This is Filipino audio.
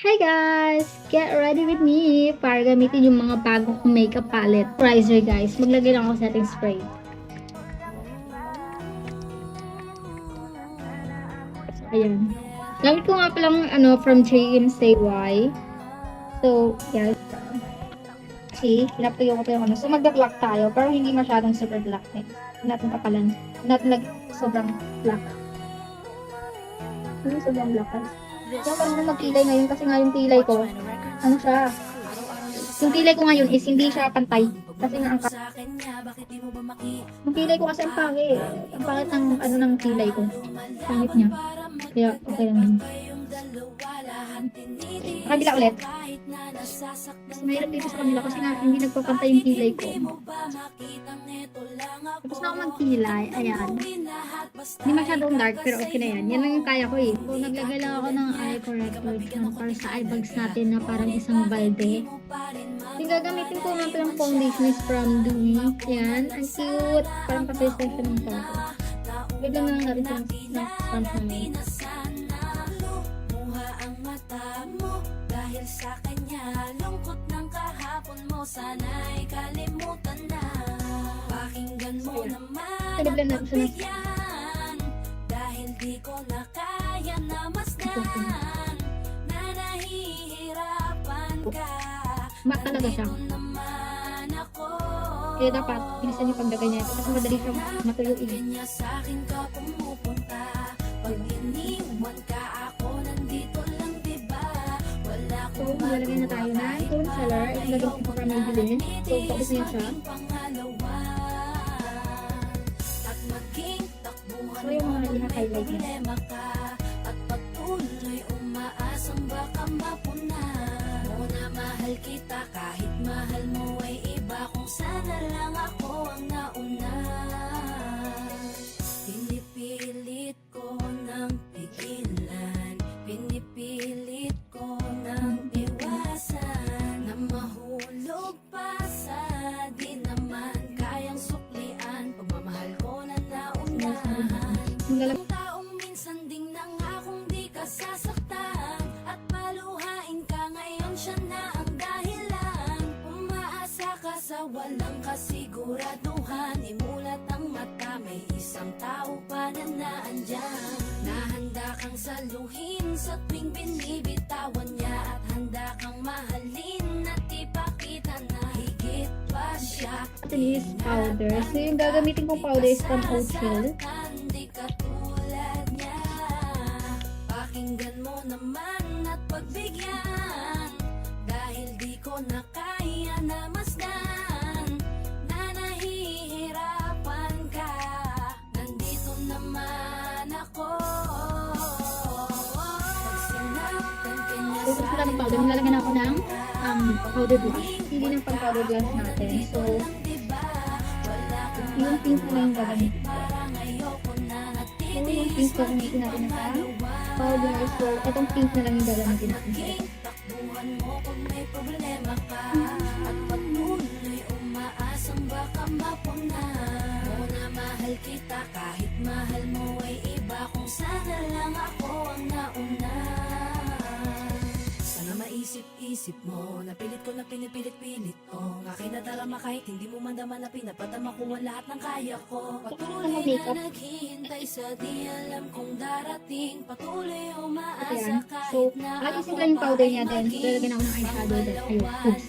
Hi guys! Get ready with me para gamitin yung mga bago kong makeup palette. Moisturizer guys. Maglagay lang ako sa ating spray. Ayan. Gamit ko nga palang from JM Stay Y. So, yeah. See, pinapatuyo ko pa yung So, magda-black tayo. Pero hindi masyadong super black. Hindi natin papalan. Hindi natin sobrang black. Hindi sobrang black guys. Yung parang magkilay ngayon kasi nga yung kilay ko, ano siya, yung kilay ko ngayon is hindi siya pantay. Kasi nga yung kilay ko kasi ang pangit ng kilay ko. Pangit niya. Kaya okay lang yun. Kabila ulit. Mas mahirap dito sa kabila kasi nga hindi nagpapantay yung kilay ko. Tapos na ako magkilay. Ayan. Hindi masyadong dark pero okay na yan. Yan lang yung kaya ko eh. So naglagay lang ako ng eye corrector dyan para sa eye bags natin na parang isang balde. Yung gagamitin ko nga palang foundation is from Dewy. Ayan. Ang cute. Parang pa-face siya ng photo. Biglang na lang natin sa front namin. Dahil sa kanya, lungkot ng kahapon mo, sana'y kalimutan na. Pakinggan mo naman ang pagbigyan, dahil di ko na kaya na masdan, na nahihirapan ka. Mat talaga siya. Kaya dapat, bilisan yung pagdagay niya ito kasi madali siyang matuyuin. Kanya sa akin ka pumupunta, pag iniwan ka ako, nandito lang diba? Wala So, malalagay na tayo na concealer. Ito na din ko kami bilhin. So, focus niya siya. So, yung mga i-highlight niya. At patuloy umaasang baka mapuna. Muna mahal kita kahit mahal mo ay iba, kung sana lang ako ang nauna. Pinipilit ko ng pigilan, pinipilit ko ng iwasan, na mahulog pa sa di naman kayang suklian. Pagmamahal ko na naunahan, ang taong minsan ding nangakong di ka sasaktan, at paluhain ka ngayon, siya na ang dahilan. Umaasa ka sa walang kasiguraduhan, imulat ang mata, may isang tao pa na naandyan. Nahanda kang saluhin sa tuwing binibitawan niya, at handa kang mahalin at ipakita na higit pa siya. Ito is powder. So, yung gagamitin kong powder is from Oathill. Di katulad niya, pakinggan mo naman at pagbigyan, dahil di ko na kaya na masdan, na nahihirapan ka, nandito naman ako. Pag sinaktan ka niya So, gusto ng powder. Nilalagyan ako ng powder blush. Hindi ng pang powder blush natin. So, yung pink na lang yung gagamitin ko. So, yung pink na gagamitin natin na powder. So, itong pink na lang yung gagamitin natin. Takbuhan mo kung may problema ka, at patuloy umaasang baka mapuna. Muna mahal kita kahit mahal mo ay iba, kung sana lang ako ang nauna. Sana maisip-isip mo, napilit ko na pinipilit-pilit ko, ang aking nadarama kahit hindi mo mandama na pinapadama ko ang lahat ng kaya ko. Patuloy na naghihintay sa di alam kung darating, patuloy umaasa Ayan. kahit So, na alisin ko lang yung powder niya din. Lalagyan ako ng eyeshadow. Ayun. Oops.